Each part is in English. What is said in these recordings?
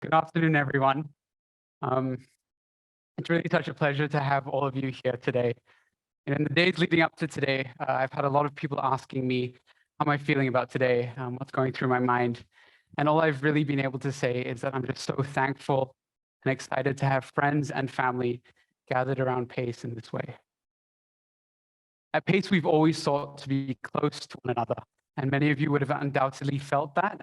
Good afternoon, everyone. Um, it's really such a pleasure to have all of you here today. And in the days leading up to today, I've had a lot of people asking me, how am I feeling about today? What's going through my mind? And all I've really been able to say is that I'm just so thankful and excited to have friends and family gathered around Pace in this way. At Pace, we've always sought to be close to one another. And many of you would have undoubtedly felt that,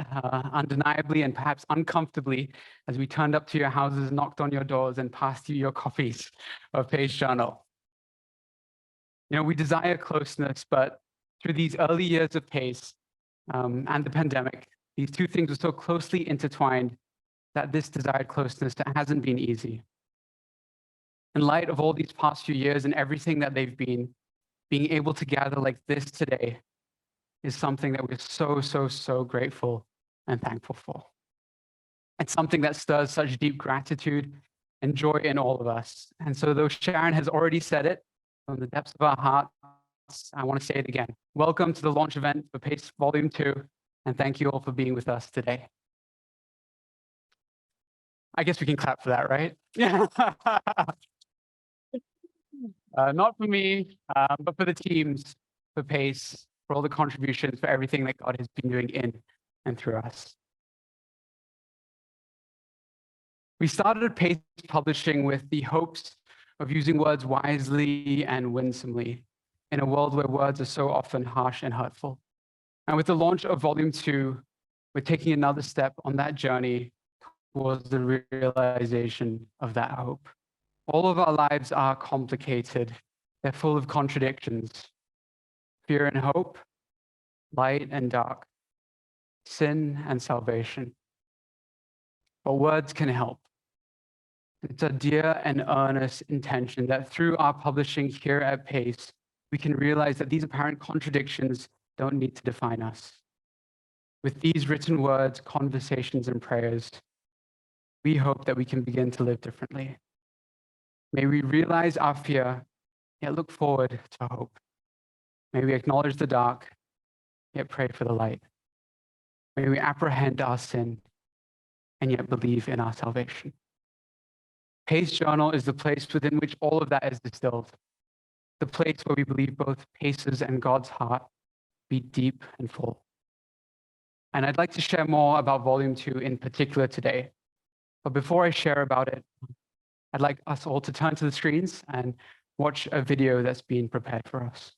undeniably and perhaps uncomfortably, as we turned up to your houses, knocked on your doors, and passed you your copies of Pace Journal. We desire closeness, but through these early years of Pace and the pandemic, these two things were so closely intertwined that this desired closeness hasn't been easy. In light of all these past few years and everything that they've been, being able to gather like this today is something that we're so grateful and thankful for. It's something that stirs such deep gratitude and joy in all of us. And so though Sharon has already said it from the depths of our hearts, I want to say it again. Welcome to the launch event for Pace Volume 2, and thank you all for being with us today. I guess we can clap for that, right? Not for me, but for the teams, for Pace, for all the contributions, for everything that God has been doing in and through us. We started Pace Publishing with the hopes of using words wisely and winsomely in a world where words are so often harsh and hurtful. And with the launch of Volume 2, we're taking another step on that journey towards the realization of that hope. All of our lives are complicated. They're full of contradictions, fear and hope, light and dark, sin and salvation. But words can help. It's a dear and earnest intention that through our publishing here at Pace, we can realize that these apparent contradictions don't need to define us. With these written words, conversations, and prayers, we hope that we can begin to live differently. May we realize our fear, yet look forward to hope. May we acknowledge the dark, yet pray for the light. May we apprehend our sin, and yet believe in our salvation. Pace Journal is the place within which all of that is distilled, the place where we believe both Pace's and God's heart beat deep and full. And I'd like to share more about Volume 2 in particular today. But before I share about it, I'd like us all to turn to the screens and watch a video that's been prepared for us.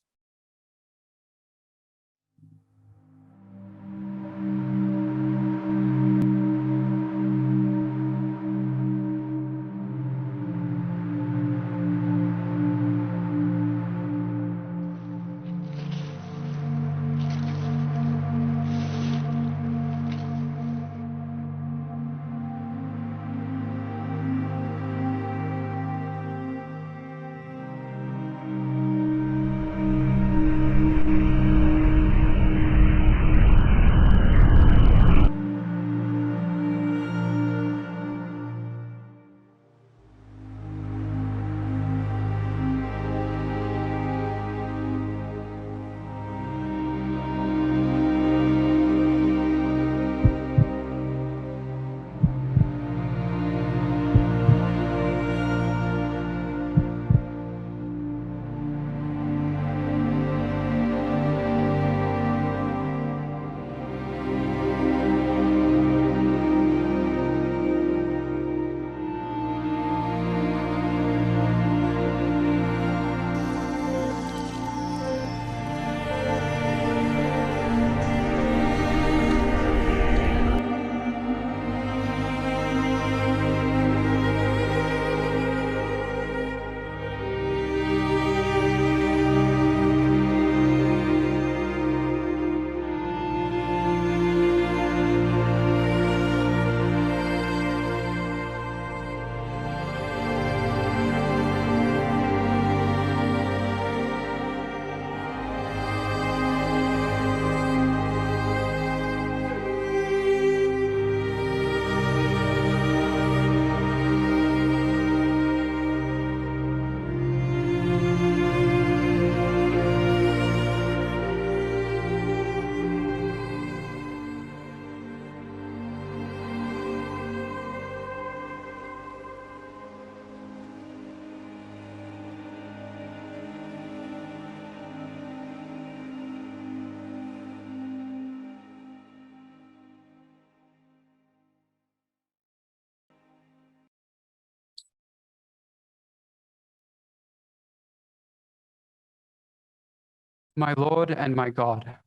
My Lord and my God.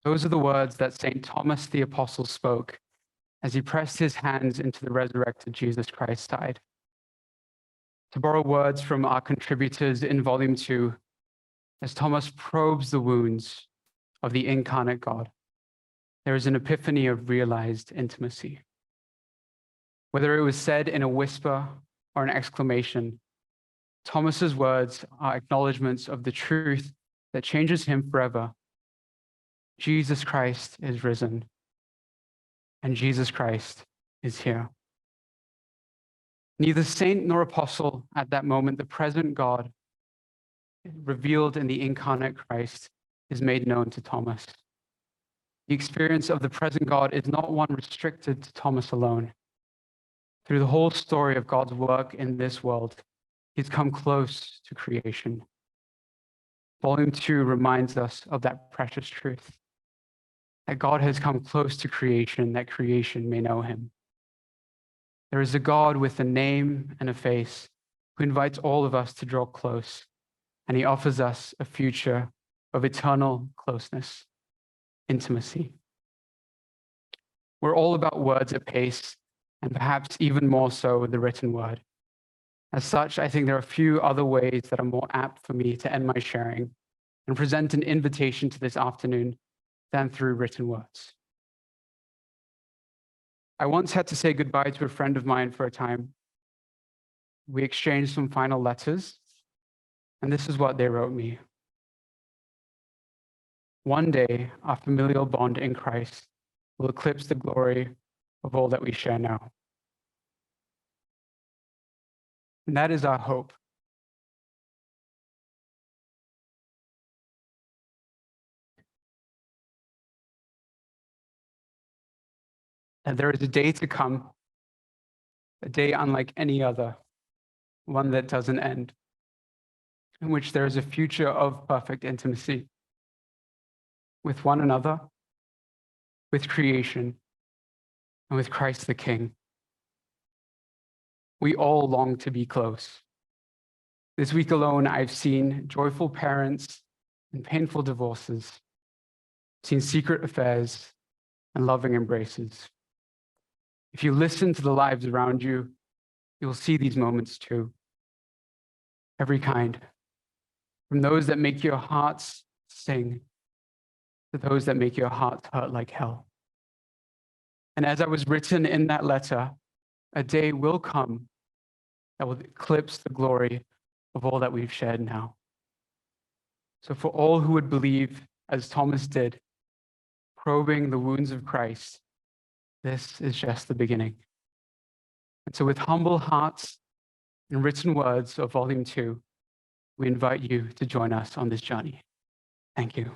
Those are the words that St. Thomas the Apostle spoke as he pressed his hands into the resurrected Jesus Christ's side. To borrow words from our contributors in Volume 2, as Thomas probes the wounds of the incarnate God, there is an epiphany of realized intimacy. Whether it was said in a whisper or an exclamation, Thomas's words are acknowledgments of the truth that changes him forever. Jesus Christ is risen, and Jesus Christ is here. Neither saint nor apostle at that moment, the present God, revealed in the incarnate Christ, is made known to Thomas. The experience of the present God is not one restricted to Thomas alone. Through the whole story of God's work in this world, he's come close to creation. Volume 2 reminds us of that precious truth, that God has come close to creation, that creation may know him. There is a God with a name and a face who invites all of us to draw close, and he offers us a future of eternal closeness, intimacy. We're all about words at Pace, and perhaps even more so the written word. As such, I think there are a few other ways that are more apt for me to end my sharing and present an invitation to this afternoon than through written words. I once had to say goodbye to a friend of mine for a time. We exchanged some final letters, and this is what they wrote me. One day, our familial bond in Christ will eclipse the glory of all that we share now. And that is our hope. That there is a day to come, a day unlike any other, one that doesn't end, in which there is a future of perfect intimacy with one another, with creation, and with Christ the King. We all long to be close. This week alone, I've seen joyful parents and painful divorces, seen secret affairs and loving embraces. If you listen to the lives around you, you'll see these moments too. Every kind, from those that make your hearts sing to those that make your hearts hurt like hell. And as I was written in that letter, a day will come that will eclipse the glory of all that we've shared now. So for all who would believe, as Thomas did, probing the wounds of Christ, this is just the beginning. And so with humble hearts and written words of Volume 2, we invite you to join us on this journey. Thank you.